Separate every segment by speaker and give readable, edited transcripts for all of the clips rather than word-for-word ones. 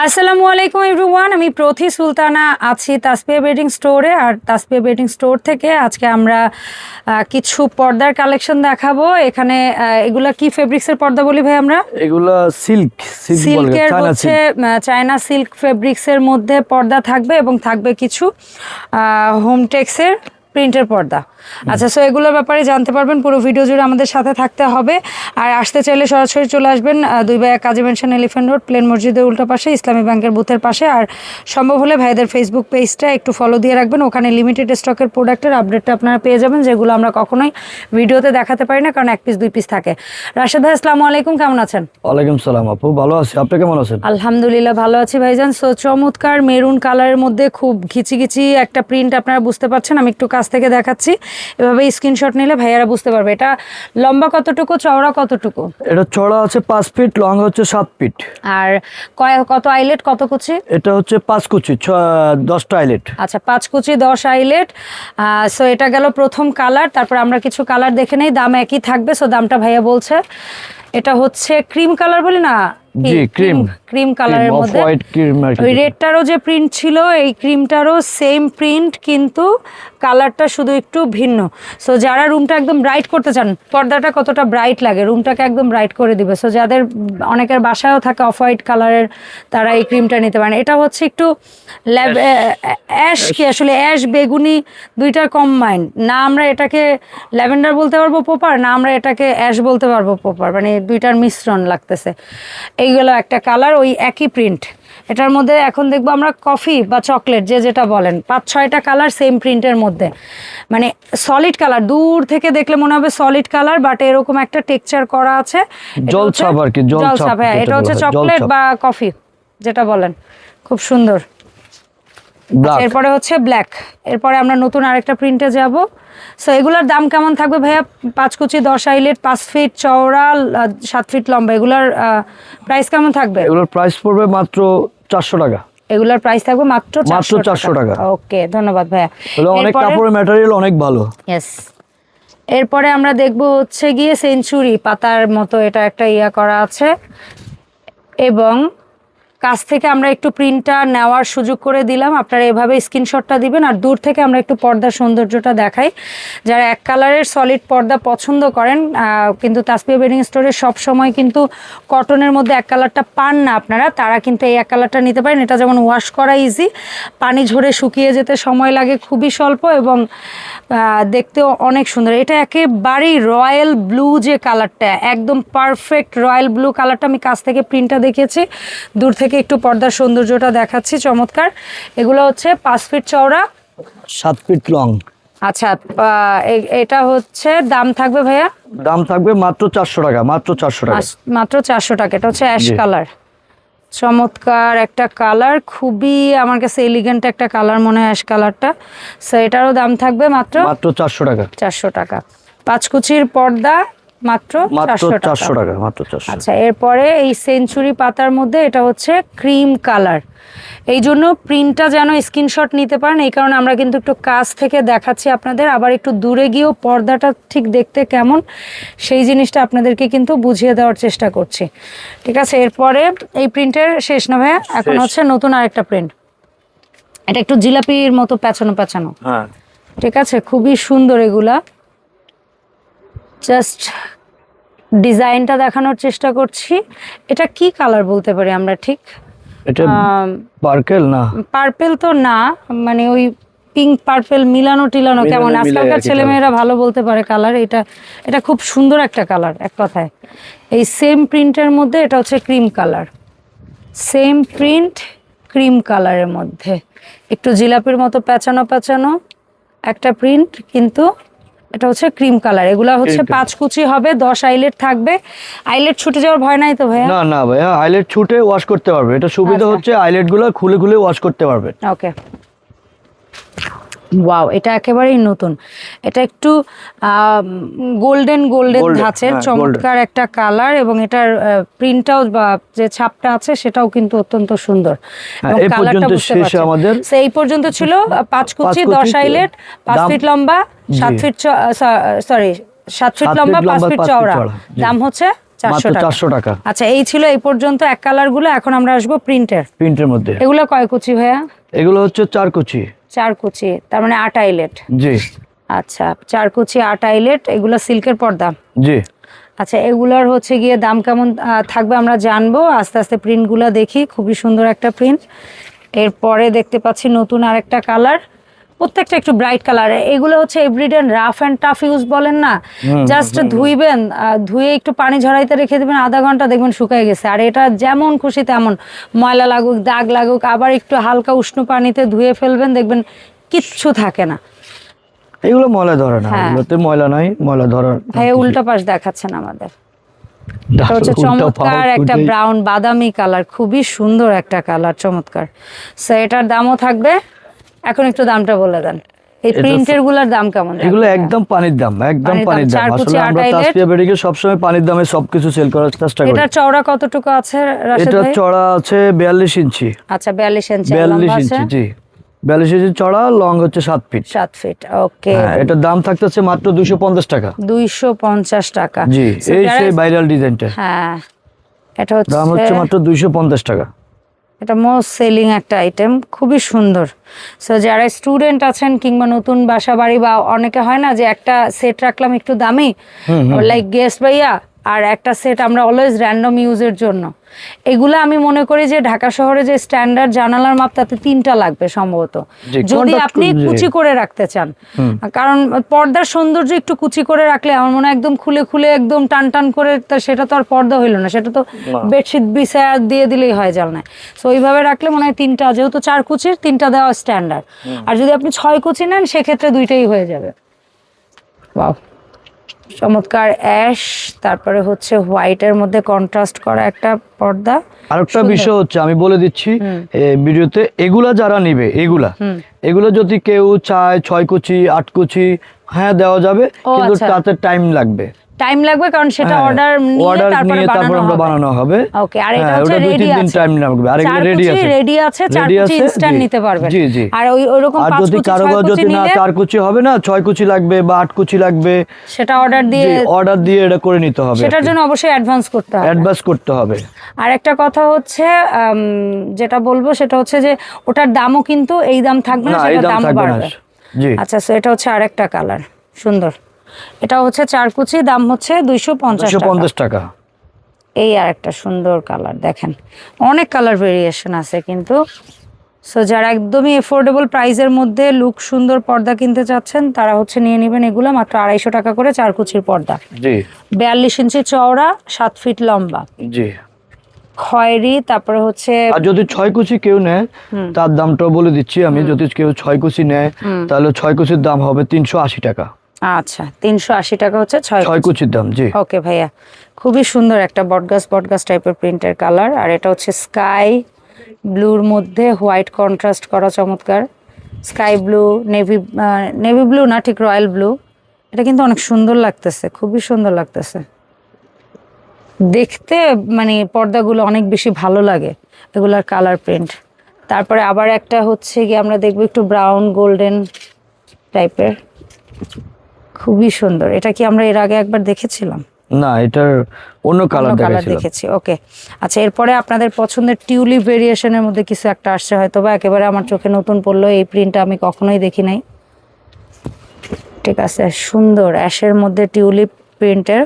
Speaker 1: আসসালামু আলাইকুম এভরিওয়ান, আমি প্রথি সুলতানা আছি তাসপিয়া বেডিং স্টোরে। আর তাসপিয়া বেডিং স্টোর থেকে আজকে আমরা কিছু পর্দার কালেকশন দেখাবো। এখানে এগুলা কি ফেব্রিক্সের পর্দা বলি ভাই আমরা?
Speaker 2: এগুলা সিল্কের
Speaker 1: হচ্ছে চায়না সিল্ক ফেব্রিক্সের মধ্যে পর্দা থাকবে এবং থাকবে কিছু হোমটেক্সের প্রিন্টের পর্দা। আচ্ছা, সো এগুলোর ব্যাপারে জানতে পারবেন, পুরো ভিডিও জুড়ে আমাদের সাথে থাকতে হবে। আর আসতে চাইলে সরাসরি চলে আসবেন 2 by 1 Kazi mansion Elephant Road, প্লেন মসজিদের উল্টো পাশে, ইসলামী ব্যাংকের বুথের পাশে। আর সম্ভব হলে ভাইদের ফেসবুক পেজটা একটু ফলো দিয়ে রাখবেন, ওখানে লিমিটেড স্টকের প্রোডাক্টের আপডেটটা আপনারা পেয়ে যাবেন, যেগুলো আমরা কখনোই ভিডিওতে দেখাতে পারি না, কারণ 1 পিস 2 পিস থাকে। রাশেদ ভাই আসসালামু আলাইকুম, কেমন আছেন?
Speaker 2: ওয়ালাইকুম সালাম আপু, ভালো আছি, আপনি কেমন আছেন?
Speaker 1: আলহামদুলিল্লাহ ভালো আছি ভাইজান। সো চমৎকার মেরুন কালারের মধ্যে খুব ঘিচি একটা প্রিন্ট, আপনারা বুঝতে পারছেন। আমি একটু কাছ থেকে দেখাচ্ছি, এভাবে স্ক্রিনশট নিলে ভাইয়ারা বুঝতে পারবে। এটা লম্বা কতটুকু, চওড়া কতটুকু?
Speaker 2: এটা চওড়া আছে 5 ফিট, লং হচ্ছে 7 ফিট।
Speaker 1: আর কত আইলেট, কত কুচি?
Speaker 2: এটা হচ্ছে 5 কুচি, 10টা আইলেট।
Speaker 1: আচ্ছা, 5 কুচি 10 আইলেট। সো এটা গেল প্রথম কালার। তারপর আমরা কিছু কালার দেখে নেই, দাম একই থাকবে। সো দামটা ভাইয়া বলছে, এটা হচ্ছে ক্রিম কালার বলি না,
Speaker 2: জি
Speaker 1: ক্রিম কালারের মধ্যে ওই রেডটারও যে প্রিন্ট ছিল, এই ক্রিমটারও সেম প্রিন্ট, কিন্তু কালারটা শুধু একটু ভিন্ন। সো যারা রুমটা একদম ব্রাইট করতে চান, পর্দাটা কতটা ব্রাইট লাগে, রুমটাকে একদম ব্রাইট করে দিবে। সো যাদের অনেকের বাসায়ও থাকে অফ হোয়াইট কালারের, তারা এই ক্রিমটা নিতে পারেন। এটা হচ্ছে একটু অ্যাশ, কি আসলে অ্যাশ বেগুনি দুইটার কম্বাইন্ড। না আমরা এটাকে ল্যাভেন্ডার বলতে পারবো প্রপার, না আমরা এটাকে অ্যাশ বলতে পারবো প্রপার, মানে দুইটার মিশ্রণ লাগতেছে। এইগুলো একটা কালার, ওই একই প্রিন্ট। এটার মধ্যে এখন দেখবো আমরা কফি বা চকলেট, যে যেটা বলেন, 5-6টা কালার সেম প্রিন্টের মধ্যে, মানে সলিড কালার। দূর থেকে দেখলে মনে হবে সলিড কালার, বাট এরকম একটা টেক্সচার করা আছে,
Speaker 2: জলছাপ আর কি,
Speaker 1: জলছাপ। হ্যাঁ, এটা হচ্ছে চকলেট বা কফি যেটা বলেন, খুব সুন্দর। এরপরে হচ্ছে ব্ল্যাক। এরপরে আমরা নতুন আরেকটা প্রিন্টে যাব। সো এগুলোর দাম কেমন থাকবে ভাইয়া? 5 কুচি 10 আইলেট, 5 ফিট চওড়া, 7 ফিট লম্বা। এগুলোর প্রাইস কেমন থাকবে?
Speaker 2: এগুলোর প্রাইস পড়বে মাত্র 400 টাকা।
Speaker 1: এগুলোর প্রাইস থাকবে মাত্র
Speaker 2: 400 টাকা।
Speaker 1: ওকে, ধন্যবাদ ভাইয়া।
Speaker 2: অনেক কাপড়ের ম্যাটেরিয়াল অনেক ভালো।
Speaker 1: ইয়েস। এরপরে আমরা দেখব হচ্ছে গিয়ে সেঞ্চুরি পাতার মতো, এটা একটা ইয়া করা আছে, এবং কাছ থেকে আমরা একটু প্রিন্টটা নেওয়ার সুযোগ করে দিলাম। আপনারা এভাবে স্ক্রিনশটটা দিবেন, আর দূর থেকে আমরা একটু পর্দার সৌন্দর্যটা দেখাই। যারা এক কালারের সলিড পর্দা পছন্দ করেন, কিন্তু তাসপিয়া বেডিং স্টোরে সব সময় কিন্তু কটনের মধ্যে এক কালারটা পান না আপনারা, তারা কিন্তু এই এক কালারটা নিতে পারেন। এটা যেমন ওয়াশ করা ইজি, পানি ঝরে শুকিয়ে যেতে সময় লাগে খুবই স্বল্প, এবং দেখতেও অনেক সুন্দর। এটা একেবারেই রয়্যাল ব্লু যে কালারটা, একদম পারফেক্ট রয়্যাল ব্লু কালারটা। আমি কাছ থেকে প্রিন্টটা দেখিয়েছি, দূর থেকে একটু পর্দার সৌন্দর্যটা দেখাচ্ছি। চমৎকার। এগুলো হচ্ছে 5 ফিট চওড়া, 7
Speaker 2: ফিট লং।
Speaker 1: আচ্ছা, এটা হচ্ছে দাম থাকবে ভাইয়া?
Speaker 2: দাম থাকবে মাত্র 400 টাকা, মাত্র 400 টাকা,
Speaker 1: মাত্র 400 টাকা। এটা হচ্ছে অ্যাশ কালার, চমৎকার একটা কালার, খুবই আমার কাছে এলিগেন্ট একটা কালার মনে হয় অ্যাশ কালারটা। সো এটারও দাম থাকবে মাত্র
Speaker 2: 400 টাকা।
Speaker 1: 400 টাকা। 5 কুচির পর্দা মাত্র 400
Speaker 2: টাকা, মাত্র 400।
Speaker 1: আচ্ছা, এরপরে এই সেঞ্চুরি পাতার মধ্যে এটা হচ্ছে ক্রিম কালার। এই জন্য প্রিন্টটা যেন স্ক্রিনশট নিতে পারেন, এই কারণে আমরা কিন্তু একটু কাছ থেকে দেখাচ্ছি আপনাদের, আবার একটু দূরে গিয়েও পর্দাটা ঠিক দেখতে কেমন সেই জিনিসটা আপনাদেরকে কিন্তু বুঝিয়ে দেওয়ার চেষ্টা করছি। ঠিক আছে, এরপরে এই প্রিন্টের শেষ না ভাইয়া, এখন হচ্ছে নতুন আরেকটা প্রিন্ট। এটা একটু জিলাপির মতো পেঁচানো।
Speaker 2: হ্যাঁ,
Speaker 1: ঠিক আছে, খুবই সুন্দর। এগুলা জাস্ট ডিজাইনটা দেখানোর চেষ্টা করছি। এটা কি কালার বলতে পারি আমরা ঠিক?
Speaker 2: এটা পার্পল না,
Speaker 1: পার্পল তো না, মানে ওই পিঙ্ক পার্পল মিলানো টিলানো কেমন, আজকালকার ছেলেমেয়েরা ভালো বলতে পারে কালার। এটা খুব সুন্দর একটা কালার, এক কথায়। এই সেম প্রিন্টের মধ্যে এটা হচ্ছে cream colour, same print cream কালারের মধ্যে একটু জিলাপির মতো পেঁচানো একটা প্রিন্ট, কিন্তু এটা হচ্ছে ক্রিম কালার। এগুলা হচ্ছে 5 কুচি হবে, 10 আইলেট থাকবে। আইলেট ছুটে যাওয়ার ভয় নাই তো ভাইয়া?
Speaker 2: না ভাইয়া, আইলেট ছুটে ওয়াশ করতে পারবে। এটা সুবিধা হচ্ছে আইলেট গুলো খুলে ওয়াশ করতে পারবে।
Speaker 1: ওকে, ওয়াও, এটা একেবারেই নতুন। এটা একটু গোল্ডেন ধাঁচের চমৎকার একটা কালার, এবং এটার প্রিন্টটাও বা যে ছাপটা আছে সেটাও কিন্তু অত্যন্ত সুন্দর। এবং কালারটা বুঝতে পারছেন। আমাদের এই পর্যন্ত ছিল 5 কুচি 10 আইলেট, 5 ফিট লম্বা, 7 ফিট লম্বা, 5 ফিট চওড়া। দাম হচ্ছে
Speaker 2: মাত্র 400 টাকা।
Speaker 1: আচ্ছা, এই ছিল এই পর্যন্ত এক কালার গুলো। এখন আমরা আসবো
Speaker 2: প্রিন্টের মধ্যে।
Speaker 1: এগুলো কয় কুচি ভাইয়া?
Speaker 2: এগুলো হচ্ছে 4 কুচি।
Speaker 1: 4 কুচি, তার মানে 8 আইলেট।
Speaker 2: জি।
Speaker 1: আচ্ছা, 4 কুচি 8 আইলেট, এগুলো সিল্কের পর্দা।
Speaker 2: জি।
Speaker 1: আচ্ছা, এগুলোর হচ্ছে গিয়ে দাম কেমন থাকবে আমরা জানবো আস্তে আস্তে। প্রিন্টগুলো দেখি, খুবই সুন্দর একটা প্রিন্ট। এরপরে দেখতে পাচ্ছি নতুন আরেকটা কালার, প্রত্যেকটা একটু ব্রাইট কালার। এগুলো হচ্ছে everyday rough and tough use বলেন না, জাস্ট ধুইবেন, ধুয়ে একটু পানি ঝরাইতে রেখে দেবেন, আধা ঘন্টা দেখবেন শুকায় গেছে। আর এটা যেমন খুশি তেমন ময়লা লাগুক, দাগ লাগুক, আবার একটু হালকা উষ্ণ পানিতে ধুয়ে ফেলবেন, দেখবেন কিচ্ছু থাকে না।
Speaker 2: এগুলো ময়লা ধরে না, এগুলোতে ময়লা নাই, ময়লা ধরার।
Speaker 1: ভাই উল্টা পাশ দেখাচ্ছেন আমাদের। এটা হচ্ছে চমৎকার একটা ব্রাউন বাদামি কালার, খুবই সুন্দর একটা কালার, চমৎকার। সো এটার দামও থাকবে। এখন একটু দামটা বলে দেন, এই প্রিন্টের গুলার দাম কেমন?
Speaker 2: এগুলো একদম পানির দাম, একদম পানির দাম। আসলে আমরা তাসফিয়া বেডিকে সবসময় পানির দামে সবকিছু সেল করার চেষ্টা করি।
Speaker 1: এটা চওড়া কতটুকু আছে রাশেদ ভাই?
Speaker 2: এটা চওড়া আছে 42 ইঞ্চি।
Speaker 1: আচ্ছা, 42 ইঞ্চি।
Speaker 2: 42 ইঞ্চি, জি। 42 ইঞ্চি চওড়া, লং হচ্ছে 7 ফিট।
Speaker 1: 7 ফিট, ওকে।
Speaker 2: এটার দাম থাকতেছে মাত্র 250 টাকা।
Speaker 1: 250 টাকা,
Speaker 2: জি। এই সেই ভাইরাল ডিজাইনটা।
Speaker 1: হ্যাঁ, এটা হচ্ছে
Speaker 2: দাম হচ্ছে মাত্র 250 টাকা।
Speaker 1: এটা মোস্ট সেলিং একটা আইটেম, খুবই সুন্দর। সো যারা স্টুডেন্ট আছেন কিংবা নতুন বাসা বাড়ি, বা অনেকে হয় না যে একটা সেট রাখলাম একটু দামি, লাইক গেস্ট ভাইয়া, আর একটা সেট আমরা অলওয়েজ র্যান্ডম ইউজের জন্য, এগুলো আমি মনে করি যে ঢাকা শহরে যে স্ট্যান্ডার্ড জানালার মাপ তাতে 3টা লাগবে সম্ভবত, যদি আপনি কুচি করে রাখতে চান। কারণ পর্দার সৌন্দর্য একটু কুচি করে রাখলে আমার মনে হয় একদম খুলে খুলে একদম টান টান করে, সেটা তো আর পর্দা হইলো না, সেটা তো বেডশিট বিছায়া দিয়ে দিলেই হয় জানলায়। সো ওইভাবে রাখলে মনে হয় 3টা, যেহেতু 4 কুচির 3টা দেওয়া স্ট্যান্ডার্ড। আর যদি আপনি 6 কুচি নেন সেক্ষেত্রে 2টাই হয়ে যাবে। ওয়াও, চমৎকার অ্যাশ, তারপরে হচ্ছে হোয়াইটের মধ্যে কন্ট্রাস্ট করা একটা পর্দা।
Speaker 2: আরেকটা বিষয় হচ্ছে আমি বলে দিচ্ছি ভিডিওতে, এগুলা যারা নিবে, এগুলো যদি কেউ চায় 6 কুচি 8 কুচি, হ্যাঁ দেওয়া যাবে, কিন্তু তাতে টাইম লাগবে। কারণ
Speaker 1: সেটা অর্ডার নিয়ে তারপরে
Speaker 2: আমরা বানানো হবে।
Speaker 1: ওকে, আর এটা হচ্ছে রেডি আছে,
Speaker 2: 2-3 টাইম লাগবে। আর এগুলো রেডি আছে, 4 কুচি ইনস্ট্যান্ট নিতে পারবেন।
Speaker 1: জি জি। আর ওইরকম 5 কুচি, 6 কুচি নিলে
Speaker 2: 4 কুচি হবে না, 6 কুচি লাগবে বা 8 কুচি লাগবে,
Speaker 1: সেটা অর্ডার দিয়ে
Speaker 2: এটা করে নিতে হবে।
Speaker 1: সেটার জন্য অবশ্যই অ্যাডভান্স করতে হবে। আর একটা কথা হচ্ছে যেটা বলবো সেটা হচ্ছে যে ওটার দামও কিন্তু এই দাম থাকবে না, সেটার দামও বাড়বে।
Speaker 2: জি।
Speaker 1: আচ্ছা, সো এটা হচ্ছে আরেকটা কালার, সুন্দর। এটা হচ্ছে 4 কুচি, দাম হচ্ছে 250
Speaker 2: টাকা।
Speaker 1: এই আরেকটা সুন্দর কালার, দেখেন অনেক কালার ভেরিয়েশন আছে কিন্তু। সো যারা একদমই এফোর্ডেবল প্রাইসের মধ্যে লুক সুন্দর পর্দা কিনতে চাচ্ছেন, তারা হচ্ছে নিয়ে নেবেন এগুলো, মাত্র 250 টাকা করে 4 কুচির পর্দা।
Speaker 2: জি।
Speaker 1: 42 ইঞ্চি চওড়া, 7 ফিট লম্বা।
Speaker 2: জি।
Speaker 1: খয়েরি, তারপরে হচ্ছে
Speaker 2: আর যদি 6 কুচি কেউ নেয় তার দামটাও বলে দিচ্ছি আমি। যদি কেউ 6 কুচি নেয় তাহলে 6 কুচির দাম হবে 380 টাকা।
Speaker 1: আচ্ছা, 380 টাকা হচ্ছে 6
Speaker 2: কুচির দাম। জি।
Speaker 1: ওকে ভাইয়া, খুবই সুন্দর একটা বটগাছ টাইপের প্রিন্টের কালার। আর এটা হচ্ছে স্কাই ব্লুর মধ্যে হোয়াইট কন্ট্রাস্ট করা, চমৎকার। স্কাই ব্লু, নেভি ব্লু না, ঠিক রয়্যাল ব্লু। এটা কিন্তু অনেক সুন্দর লাগতেছে, খুবই সুন্দর লাগতেছে দেখতে, মানে পর্দাগুলো অনেক বেশি ভালো লাগে এগুলার কালার প্রিন্ট। তারপরে আবার একটা হচ্ছে কি আমরা দেখবো একটু ব্রাউন গোল্ডেন টাইপের, খুবই সুন্দর। এটা কি আমরা এর আগে একবার দেখেছিলাম?
Speaker 2: না, এটার অন্য কালার
Speaker 1: দেখেছি। ওকে, আচ্ছা, এরপরে আপনাদের পছন্দের টিউলিপ ভেরিয়েশনের মধ্যে কিছু একটা আসছে হয়তো, বা একেবারে আমার চোখে নতুন পড়লো, এই প্রিন্টটা আমি কখনোই দেখি নাই। ঠিক আছে, সুন্দর অ্যাশের মধ্যে টিউলিপ প্রিন্টের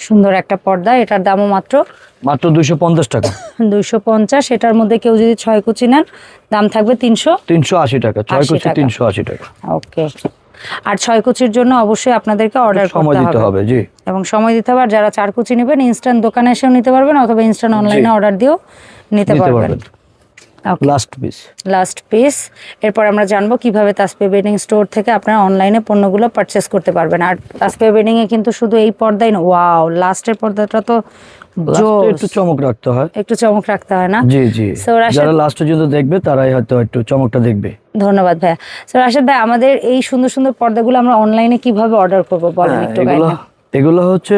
Speaker 1: সুন্দর একটা পর্দা। এটার দামও মাত্র
Speaker 2: 250 টাকা।
Speaker 1: 250। এটার মধ্যে কেউ যদি 6 কুচি নেন দাম থাকবে
Speaker 2: 380 টাকা। 6 কুচি 380 টাকা।
Speaker 1: ওকে, আর 6 কুচির জন্য অবশ্যই আপনাদেরকে অর্ডার করতে হবে।
Speaker 2: জি,
Speaker 1: এবং সময় দিতে হবে। আর যারা 4 কুচি নেবেন ইনস্ট্যান্ট দোকানে এসেও নিতে পারবেন, অথবা ইনস্ট্যান্ট অনলাইনে অর্ডার দিয়েও নিতে পারবেন। Last piece. এরপর আমরা জানবো কিভাবে তাসফিয়া বেডিং স্টোর থেকে আপনারা অনলাইনে পণ্যগুলো পারচেস করতে পারবেন। আর তাসফিয়া বেডিং এ কিন্তু শুধু এই পর্দাই না, ওয়াও, লাস্টের পর্দাটা তো
Speaker 2: একটু চমক রাখতে হয়,
Speaker 1: না?
Speaker 2: জি জি। যারা লাস্ট পর্যন্ত দেখবে তারাই হয়তো একটু চমকটা দেখবে।
Speaker 1: ধন্যবাদ ভাইয়া। সো রাশেদ ভাই, আমাদের এই সুন্দর সুন্দর পর্দাগুলো আমরা অনলাইনে কিভাবে অর্ডার করব বলেন একটু।
Speaker 2: এগুলো হচ্ছে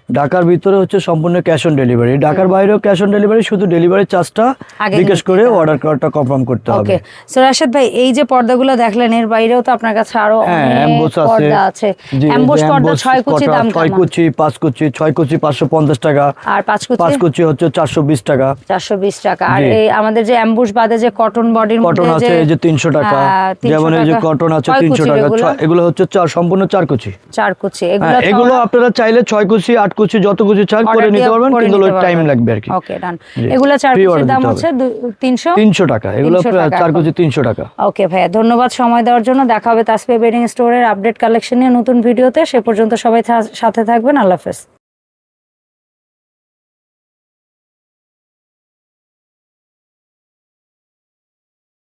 Speaker 2: ঢাকার ভিতরে হচ্ছে সম্পূর্ণ ক্যাশ অন ডেলিভারি, ঢাকার বাইরেও ক্যাশ অন ডেলিভারি, শুধু ডেলিভারি চার্জটা
Speaker 1: আগে
Speaker 2: বিকাশ করে অর্ডার করাটা কনফার্ম করতে হবে।
Speaker 1: ওকে, সো রাশেদ ভাই এই যে পর্দাগুলো দেখলেন এর বাইরেও তো আপনার কাছে আরো
Speaker 2: হ্যাঁ,
Speaker 1: অনেক
Speaker 2: এমবোস আছে,
Speaker 1: পর্দা আছে।
Speaker 2: জি,
Speaker 1: এমবোস পর্দা
Speaker 2: এমবোস
Speaker 1: 6 কুচি দাম
Speaker 2: 6
Speaker 1: কেমন?
Speaker 2: কুচি 5 কুচি 6 কুচি 550 টাকা,
Speaker 1: আর 5 কুচি
Speaker 2: 5 কুচি হচ্ছে 420 টাকা।
Speaker 1: 420 টাকা। আর
Speaker 2: জি।
Speaker 1: এই আমাদের যে অ্যাম্বুশ বাদে যে কটন বডির মধ্যে
Speaker 2: কটন আছে এই যে 300 টাকা, যেমন এই যে কটন আছে 300 টাকা, এগুলো হচ্ছে সম্পূর্ণ 4 কুচি।
Speaker 1: 4 কুচি
Speaker 2: হ্যাঁ, এগুলো আপনারা চাইলে 6 কুচি 8 কুচি যত কুচি চান করে নিতে পারবেন, কিন্তু টাইম লাগবে আর কি।
Speaker 1: ওকে, ডান। এগুলো 4 কুচির দাম হচ্ছে 300
Speaker 2: টাকা, এগুলো 4 কুচি 300 টাকা।
Speaker 1: ওকে ভাইয়া, ধন্যবাদ সময় দেওয়ার জন্য। দেখা হবে তাসফিয়া বেডিং স্টোরের আপডেট কালেকশন নিয়ে নতুন ভিডিওতে। সে পর্যন্ত সবাই সাথে থাকবেন। আল্লাহ হাফেজ।